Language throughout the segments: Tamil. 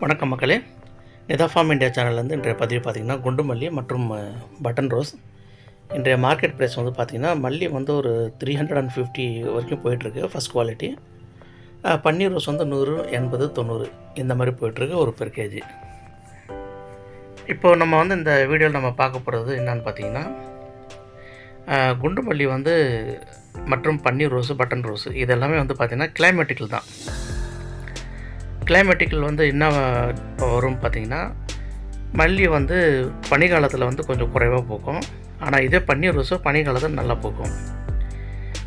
வணக்கம் மக்களே. நிதா ஃபார்ம் இந்தியா சேனல்லேருந்து இன்றைய பதிவு பார்த்திங்கன்னா குண்டு மல்லி மற்றும் பட்டன் ரோஸ். இன்றைய மார்க்கெட் ப்ரைஸ் வந்து பார்த்திங்கன்னா மல்லி வந்து ஒரு 350 வரைக்கும் போயிட்டுருக்கு ஃபஸ்ட் குவாலிட்டி. பன்னீர் ரோஸ் வந்து 100, 80, 90 இந்த மாதிரி போயிட்டுருக்கு ஒரு பெர் கேஜி. இப்போது நம்ம வந்து இந்த வீடியோவில் நம்ம பார்க்க போகிறது என்னென்னு பார்த்திங்கன்னா குண்டு மல்லி வந்து மற்றும் பன்னீர் ரோஸு, பட்டன் ரோஸு இது எல்லாமே வந்து பார்த்திங்கன்னா கிளைமேட்டிக்கல் தான். கிளைமேட்டிக்கல் வந்து என்ன வரும் பார்த்திங்கன்னா, மல்லி வந்து பனிக்காலத்தில் வந்து கொஞ்சம் குறைவாக பூக்கும். ஆனால் இதே பன்னீர் ரோஸு பனிக்காலத்தில் நல்லா பூக்கும்.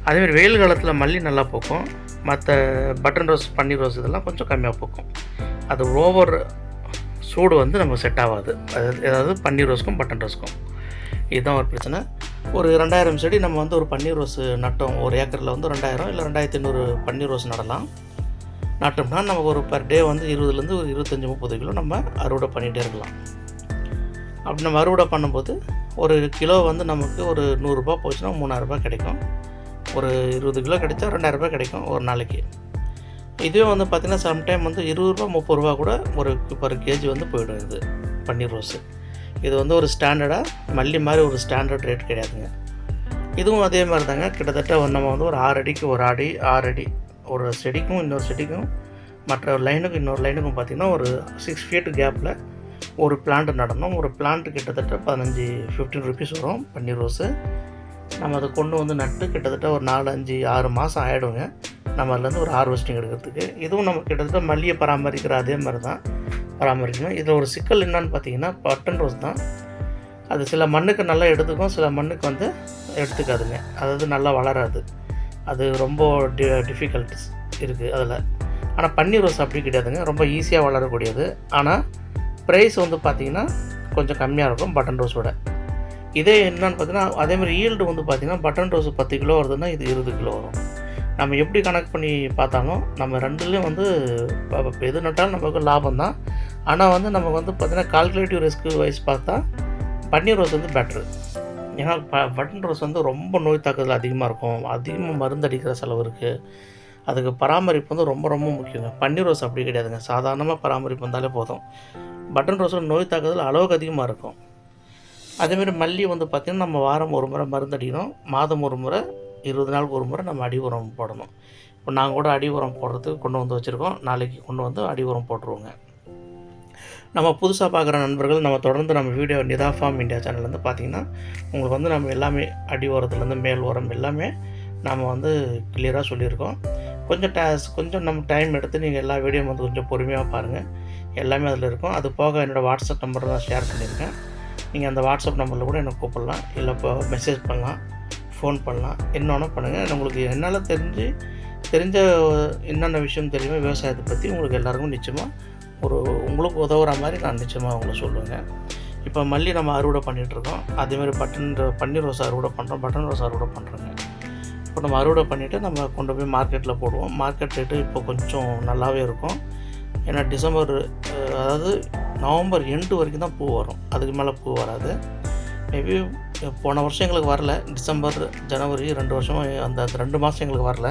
அதேமாதிரி வெயில் காலத்தில் மல்லி நல்லா பூக்கும். மற்ற பட்டன் ரோஸ், பன்னீர் ரோஸ் இதெல்லாம் கொஞ்சம் கம்மியாக பூக்கும். அது ஓவர் சூடு வந்து நமக்கு செட் ஆகாது. அதாவது பன்னீர் ரோஸ்க்கும் பட்டன் ரோஸ்க்கும் இதுதான் ஒரு பிரச்சனை. ஒரு 2000 செடி நம்ம வந்து ஒரு பன்னீர் ரோஸ் நட்டோம். ஒரு ஏக்கரில் வந்து 2000 இல்லை 2500 பன்னீர் ரோஸ் நடலாம். நட்டோம்னா நமக்கு ஒரு பர் டே வந்து 20லேருந்து ஒரு 25-30 கிலோ நம்ம அறுவடை பண்ணிகிட்டே இருக்கலாம். அப்படி நம்ம அறுவடை பண்ணும்போது ஒரு கிலோ வந்து நமக்கு ஒரு 100 ரூபா போச்சுன்னா 3000 ரூபாய் கிடைக்கும். ஒரு 20 கிலோ கிடைச்சா 2000 ரூபாய் கிடைக்கும் ஒரு நாளைக்கு. இதுவே வந்து பார்த்திங்கன்னா சம்டைம் வந்து 20 ரூபா 30 ரூபா கூட ஒரு பர் கேஜி வந்து போய்டும் இது பன்னீர் ரோஸு. இது வந்து ஒரு ஸ்டாண்டர்டாக மல்லி மாதிரி ஒரு ஸ்டாண்டர்ட் ரேட் கிடையாதுங்க. இதுவும் அதே மாதிரி தாங்க. கிட்டத்தட்ட நம்ம வந்து ஒரு 6 அடிக்கு ஒரு 6 அடி ஒரு செடிக்கும் இன்னொரு செடிக்கும் மற்ற லைனுக்கும் இன்னொரு லைனுக்கும் பார்த்திங்கன்னா ஒரு 6 ஃபீட் கேப்பில் ஒரு பிளான்ட் நடணும். ஒரு பிளான்ட்டு கிட்டத்தட்ட 15-15 ருபீஸ் வரும் பன்னீர் ரோஸு. நம்ம அதை கொண்டு வந்து நட்டு கிட்டத்தட்ட ஒரு 4-5-6 மாதம் ஆகிடுங்க நம்ம அதுலேருந்து ஒரு ஹார்வெஸ்டிங் எடுக்கிறதுக்கு. இதுவும் நம்ம கிட்டத்தட்ட மல்லியை பராமரிக்கிற அதே மாதிரி தான் பராமரிக்கணும். இதில் ஒரு சிக்கல் என்னன்னு பார்த்திங்கன்னா பட்டன் ரோஸ் தான். அது சில மண்ணுக்கு நல்லா எடுத்துக்கும், சில மண்ணுக்கு வந்து எடுத்துக்காதுங்க. அதாவது நல்லா வளராது. அது ரொம்ப டிஃபிகல்ட்ஸ் இருக்குது அதில். ஆனால் பன்னீர் ரோஸ் அப்படி கிடையாதுங்க, ரொம்ப ஈஸியாக வளரக்கூடியது. ஆனால் ப்ரைஸ் வந்து பார்த்திங்கன்னா கொஞ்சம் கம்மியாக இருக்கும் பட்டன் ரோஸோட. இதே என்னென்னு பார்த்தீங்கன்னா அதேமாதிரி ஈல்டு வந்து பார்த்திங்கன்னா பட்டன் ரோஸ் 10 கிலோ வருதுன்னா இது 20 கிலோ வரும். நம்ம எப்படி கணக்கு பண்ணி பார்த்தாலும் நம்ம ரெண்டுலேயும் வந்து எது நட்டாலும் நமக்கு லாபம் தான். ஆனால் வந்து நமக்கு வந்து பார்த்திங்கன்னா கால்குலேட்டிவ் ரிஸ்க் வைஸ் பார்த்தா பன்னீர் ரோஸ் வந்து பெட்ரு. ஏன்னா பட்டன் ரோஸ் வந்து ரொம்ப நோய் தாக்குதல் அதிகமாக இருக்கும். அதிகமாக மருந்து அடிக்கிற செலவு இருக்குது. அதுக்கு பராமரிப்பு வந்து ரொம்ப ரொம்ப முக்கியங்க. பன்னீர் ரோஸ் அப்படி கிடையாதுங்க. சாதாரணமாக பராமரிப்பு வந்தாலே போதும். பட்டன் ரோஸோட நோய் தாக்குதல் அளவுக்கு அதிகமாக இருக்கும். அதேமாதிரி மல்லி வந்து பார்த்திங்கன்னா நம்ம வாரம் ஒரு முறை மருந்து அடிக்கணும். மாதம் ஒரு முறை, 20 நாளுக்கு ஒரு முறை நம்ம அடி உரம் போடணும். இப்போ நாங்கள் கூட அடி உரம் போடுறதுக்கு கொண்டு வந்து வச்சுருக்கோம். நாளைக்கு கொண்டு வந்து அடி உரம் போட்டுருவோங்க. நம்ம புதுசாக பார்க்குற நண்பர்கள் நம்ம தொடர்ந்து நம்ம வீடியோ நிதா ஃபார்ம் இந்தியா சேனல்லேருந்து பார்த்திங்கன்னா உங்களுக்கு வந்து நம்ம எல்லாமே அடி உரத்துலேருந்து மேல் உரம் எல்லாமே நம்ம வந்து கிளியராக சொல்லியிருக்கோம். கொஞ்சம் நம்ம டைம் எடுத்து நீங்கள் எல்லா வீடியோ வந்து கொஞ்சம் பொறுமையாக பாருங்கள். எல்லாமே அதில் இருக்கும். அது போக என்னோடய வாட்ஸ்அப் நம்பர் தான் ஷேர் பண்ணியிருக்கேன். நீங்கள் அந்த வாட்ஸ்அப் நம்பரில் கூட எனக்கு கூப்பிடலாம், இல்லை இப்போ மெசேஜ் பண்ணலாம், ஃபோன் பண்ணலாம், என்னென்ன பண்ணுங்கள். உங்களுக்கு என்னால் தெரிஞ்ச என்னென்ன விஷயம் தெரியுமோ விவசாயத்தை பற்றி உங்களுக்கு எல்லாருக்கும் நிச்சயமாக உங்களுக்கு உதவுற மாதிரி நான் நிச்சயமாக உங்களுக்கு சொல்லுவேங்க. இப்போ மல்லி நம்ம அறுவடை பண்ணிகிட்ருக்கோம். அதேமாதிரி பன்னீர் ரோஸ் அறுவடை பண்ணுறோம், பட்டன் ரோஸ் அறுவடை பண்ணுறோங்க. இப்போ நம்ம அறுவடை பண்ணிவிட்டு நம்ம கொண்டு போய் மார்க்கெட்டில் போடுவோம். மார்க்கெட் ரேட்டு இப்போ கொஞ்சம் நல்லாவே இருக்கும். ஏன்னா டிசம்பர் அதாவது நவம்பர் எண்டு வரைக்கும் தான் பூ வரும். அதுக்கு மேலே பூ வராது. மேபி போன வருஷம் எங்களுக்கு வரல. டிசம்பர், ஜனவரி 2 வருஷம் அந்த 2 மாதம் எங்களுக்கு வரல.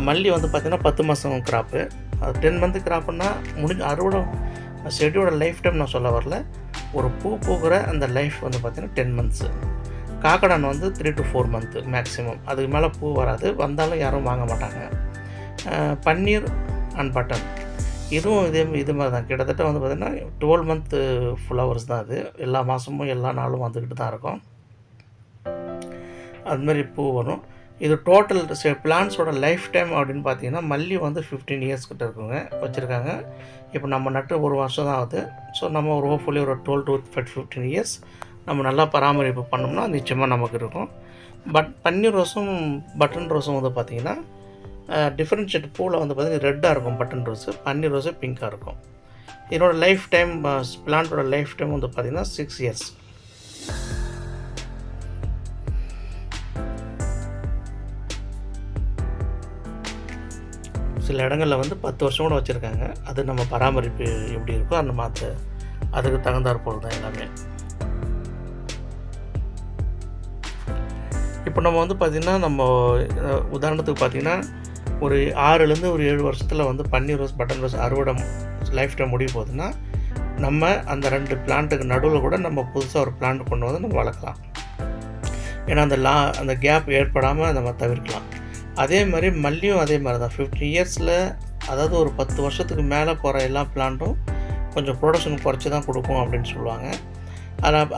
மல்லி வந்து பார்த்திங்கன்னா 10 மாதம் கிராப்பு. அது 10 மந்த்து கிராப்புன்னா அறுவடை செடியோட லைஃப் டைம் நான் சொல்ல வரல. ஒரு பூ பூக்கிற அந்த லைஃப் வந்து பார்த்திங்கன்னா 10 மந்த்ஸு. காக்கடான் வந்து 3 to 4 மந்த்து மேக்ஸிமம். அதுக்கு மேலே பூ வராது. வந்தாலும் யாரும் வாங்க மாட்டாங்க. பன்னீர் அண்ட் பட்டன் இதுவும் இது மாதிரி தான். கிட்டத்தட்ட வந்து பார்த்திங்கன்னா 12 மந்த்து ஃப்ளவர்ஸ் தான். அது எல்லா மாதமும் எல்லா நாளும் வந்துக்கிட்டு தான் இருக்கும். அதுமாதிரி பூ வரும். இது டோட்டல் பிளான்ஸோட லைஃப் டைம் அப்படின்னு பார்த்தீங்கன்னா மல்லி வந்து 15 இயர்ஸ் கிட்ட இருக்குங்க வச்சுருக்காங்க. இப்போ நம்ம நட்டு ஒரு வருஷம் தான் ஆகுது. ஸோ நம்ம ஒரு ஹோப்ஃபுல்லி ஒரு 12 to 15 இயர்ஸ் நம்ம நல்லா பராமரிப்பு பண்ணோம்னா நிச்சயமாக நமக்கு இருக்கும். பன்னீர் ரோஸும் பட்டன் ரோஸும் வந்து பார்த்திங்கன்னா டிஃப்ரென்ஷியேட் பூவில் வந்து பார்த்திங்கன்னா ரெட்டாக இருக்கும் பட்டன் ரோஸு, பன்னீர் ரோஸு பிங்காக இருக்கும். இதனோட லைஃப் டைம் பிளான்ட்டோட லைஃப் டைம் வந்து பார்த்திங்கன்னா 6 இயர்ஸ். சில இடங்களில் வந்து 10 வருஷம் கூட வச்சுருக்காங்க. அது நம்ம பராமரிப்பு எப்படி இருக்கோ அந்த அதுக்கு தகுந்தாற் போல் தான் எல்லாமே. இப்போ நம்ம வந்து பார்த்திங்கன்னா நம்ம உதாரணத்துக்கு பார்த்திங்கன்னா ஒரு 6லேருந்து ஒரு 7 வருஷத்தில் வந்து பன்னீர் ரோஸ் பட்டன் ரோஸ் அறுவடை லைஃப் டைம் முடிய போகுதுன்னா நம்ம அந்த 2 பிளான்ட்டுக்கு நடுவில் கூட நம்ம புதுசாக ஒரு பிளான்ட் கொண்டு வந்து நம்ம வளர்க்கலாம். ஏன்னா அந்த கேப் ஏற்படாமல் நம்ம தவிர்க்கலாம். அதே மாதிரி மல்லியும் அதே மாதிரி தான் 50 இயர்ஸில், அதாவது ஒரு 10 வருஷத்துக்கு மேலே போகிற எல்லா பிளான்ட்டும் கொஞ்சம் ப்ரொடக்ஷன் குறைச்சி தான் கொடுக்கும் அப்படின்னு சொல்லுவாங்க.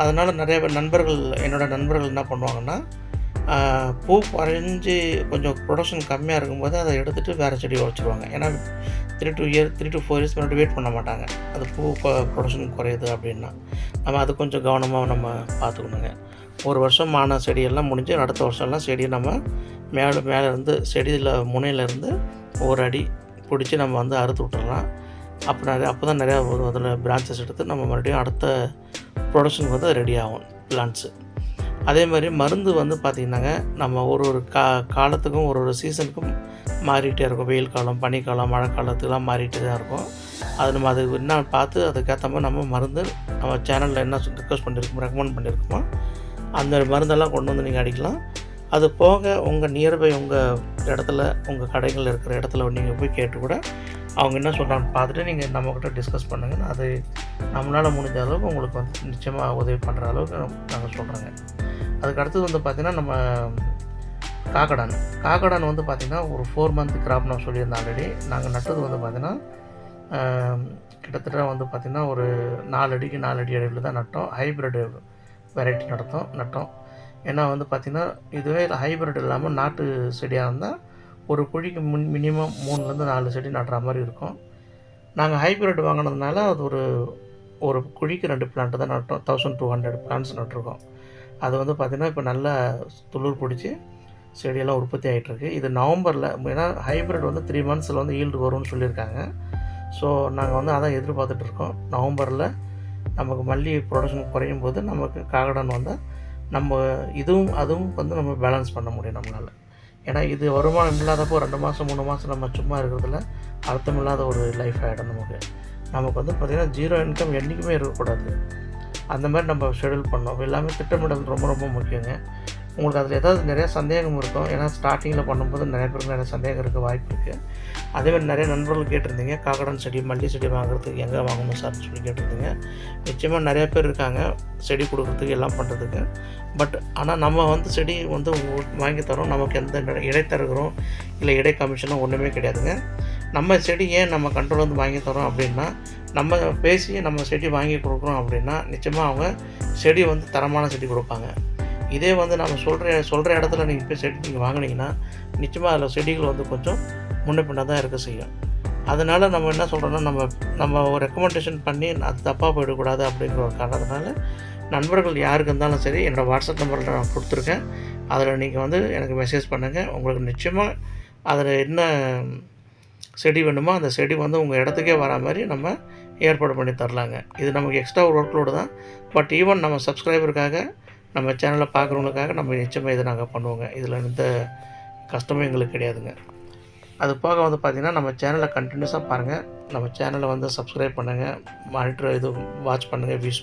அதனால் நிறைய நண்பர்கள், என்னோடய நண்பர்கள் என்ன பண்ணுவாங்கன்னா, பூ குறைஞ்சி கொஞ்சம் ப்ரொடக்ஷன் கம்மியாக இருக்கும்போது அதை எடுத்துகிட்டு வேறு செடி வச்சுருவாங்க. ஏன்னா 3 to 4 இயர்ஸ் முன்னாடி வெயிட் பண்ண மாட்டாங்க. அது பூ ப்ரொடக்ஷன் குறையுது அப்படின்னா நம்ம அது கொஞ்சம் கவனமாக நம்ம பார்த்துக்கணுங்க. ஒரு வருஷம் ஆன செடியெல்லாம் முடிஞ்சு அடுத்த வருஷம்லாம் செடியை நம்ம மேலே இருந்து செடியில் முனையிலேருந்து ஒரு அடி பிடிச்சி நம்ம வந்து அறுத்து விட்டுறலாம். அப்போ தான் நிறையா அதில் பிரான்ச்சஸ் எடுத்து நம்ம மறுபடியும் அடுத்த ப்ரொடக்ஷனுக்கு வந்து ரெடி ஆகும் பிளான்ட்ஸு. அதே மாதிரி மருந்து வந்து பார்த்திங்கன்னாங்க, நம்ம ஒரு காலத்துக்கும் ஒரு சீசனுக்கும் மாறிக்கிட்டே இருக்கும். வெயில் காலம், பனிக்காலம், மழை காலத்துக்கெலாம் மாறிக்கிட்டே தான் இருக்கும். அது நம்ம அது என்ன பார்த்து அதுக்கேற்ற மாதிரி நம்ம மருந்து நம்ம சேனலில் என்ன ரெக்கமெண்ட் பண்ணியிருக்கோமோ அந்த மருந்தெல்லாம் கொண்டு வந்து நீங்கள் அடிக்கலாம். அது போக உங்கள் நியர்பை உங்கள் இடத்துல, உங்கள் கடைகள் இருக்கிற இடத்துல நீங்கள் போய் கேட்டு கூட அவங்க என்ன சொல்கிறான்னு பார்த்துட்டு நீங்கள் நம்மக்கிட்ட டிஸ்கஸ் பண்ணுங்கள். அது நம்மளால் முடிஞ்ச அளவுக்கு உங்களுக்கு வந்து நிச்சயமாக உதவி பண்ணுற அளவுக்கு நாங்கள் சொல்கிறோங்க. அதுக்கு அடுத்தது வந்து பார்த்திங்கன்னா, நம்ம காக்கடான் வந்து பார்த்திங்கன்னா ஒரு 4 மந்த் கிராப் நான் சொல்லியிருந்தேன் ஆல்ரெடி. நாங்கள் நட்டது வந்து பார்த்திங்கன்னா கிட்டத்தட்ட வந்து பார்த்திங்கன்னா ஒரு 4 அடிக்கு 4 அடி இடைவெளியில் தான் நட்டோம். Hybrid variety நட்டோம். ஏன்னா வந்து பார்த்திங்கன்னா, இதுவே ஹைப்ரிட் இல்லாமல் நாட்டு செடியாக இருந்தால் ஒரு குழிக்கு மினிமம் 3லேருந்து 4 செடி நடுற மாதிரி இருக்கும். நாங்கள் ஹைப்ரிட் வாங்கினதுனால அது ஒரு குழிக்கு 2 பிளான்ட்டு தான் நட்டோம். 1200 பிளான்ட்ஸ் நட்டுருக்கோம். அது வந்து பார்த்திங்கன்னா இப்போ நல்லா துளிர் பிடிச்சி செடியெல்லாம் உற்பத்தி ஆகிட்டுருக்கு. இது நவம்பரில், ஏன்னா ஹைப்ரிட் வந்து 3 மந்த்ஸில் வந்து ஈல்டு வரும்னு சொல்லியிருக்காங்க. ஸோ நாங்கள் வந்து அதான் எதிர்பார்த்துட்ருக்கோம். நவம்பரில் நமக்கு மல்லி ப்ரொடக்ஷன் குறையும் போது நமக்கு காக்கடான் வந்தால் நம்ம அதுவும் வந்து நம்ம பேலன்ஸ் பண்ண முடியும் நம்மளால். ஏன்னா இது வருமானம் இல்லாதப்போ 2 மாதம் 3 மாதம் நம்ம சும்மா இருக்கிறதுல அர்த்தமில்லாத ஒரு லைஃப் ஆகிடும் நமக்கு வந்து பார்த்திங்கன்னா 0 இன்கம் என்றைக்குமே இருக்கக்கூடாது. அந்த மாதிரி நம்ம ஷெடியூல் பண்ணோம். எல்லாமே திட்டமிடல் ரொம்ப ரொம்ப முக்கியங்க. உங்களுக்கு அதில் ஏதாவது நிறையா சந்தேகம் இருக்கும். ஏன்னா ஸ்டார்டிங்கில் பண்ணும்போது நிறைய பேருக்கு நிறைய சந்தேகம் இருக்க வாய்ப்பு இருக்குது. அதேமாதிரி நிறைய நண்பர்கள் கேட்டிருந்தீங்க, காக்கடான் செடி மல்லி செடி வாங்குறதுக்கு எங்கே வாங்கணும் சார்னு சொல்லி கேட்டிருந்தீங்க. நிச்சயமாக நிறைய பேர் இருக்காங்க செடி கொடுக்குறதுக்கு எல்லாம் பண்ணுறதுக்கு. ஆனால் நம்ம வந்து செடி வந்து வாங்கி தரோம். நமக்கு எந்த இடைத்தரகரும் இல்லை இடை கமிஷனும் ஒன்றுமே கிடையாதுங்க. நம்ம செடி ஏன் நம்ம கண்ட்ரோல் வந்து வாங்கி தரோம் அப்படின்னா, நம்ம பேசி நம்ம செடி வாங்கி கொடுக்குறோம் அப்படின்னா நிச்சயமாக அவங்க செடி வந்து தரமான செடி கொடுப்பாங்க. இதே வந்து நம்ம சொல்கிற இடத்துல நீங்கள் போய் செடி நீங்கள் வாங்கினீங்கன்னா நிச்சயமாக அதில் செடிகள் வந்து கொஞ்சம் முன்ன பின்ன தான் இருக்க செய்யும். அதனால் நம்ம என்ன சொல்கிறோன்னா, நம்ம ஒரு ரெக்கமெண்டேஷன் பண்ணி அது தப்பாக போயிடக்கூடாது அப்படிங்கிற ஒரு காரணத்தினால நண்பர்கள் யாருக்கு இருந்தாலும் சரி என்னோடய வாட்ஸ்அப் நம்பரில் நான் கொடுத்துருக்கேன். அதில் நீங்கள் வந்து எனக்கு மெசேஜ் பண்ணுங்கள். உங்களுக்கு நிச்சயமாக அதில் என்ன செடி வேணுமோ அந்த செடி வந்து உங்கள் இடத்துக்கே வர மாதிரி நம்ம ஏற்பாடு பண்ணி தரலாங்க. இது நமக்கு எக்ஸ்ட்ரா ஒரு ஒர்க்லோடு தான். பட் ஈவன் நம்ம சப்ஸ்கிரைபருக்காக, நம்ம சேனலை பார்க்குறவங்களுக்காக நம்ம நிச்சயமாக இதை நாங்கள் பண்ணுவோங்க. இதில் எந்த கஷ்டமும் எங்களுக்கு கிடையாதுங்க. அது போக வந்து பார்த்திங்கன்னா, நம்ம சேனலை கண்டினியூஸாக பாருங்கள். நம்ம சேனலை வந்து சப்ஸ்கிரைப் பண்ணுங்கள், மானிட்டர் வாட்ச் பண்ணுங்கள், வியூஸ்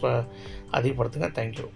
அதிகப்படுத்துங்க. தேங்க்யூ.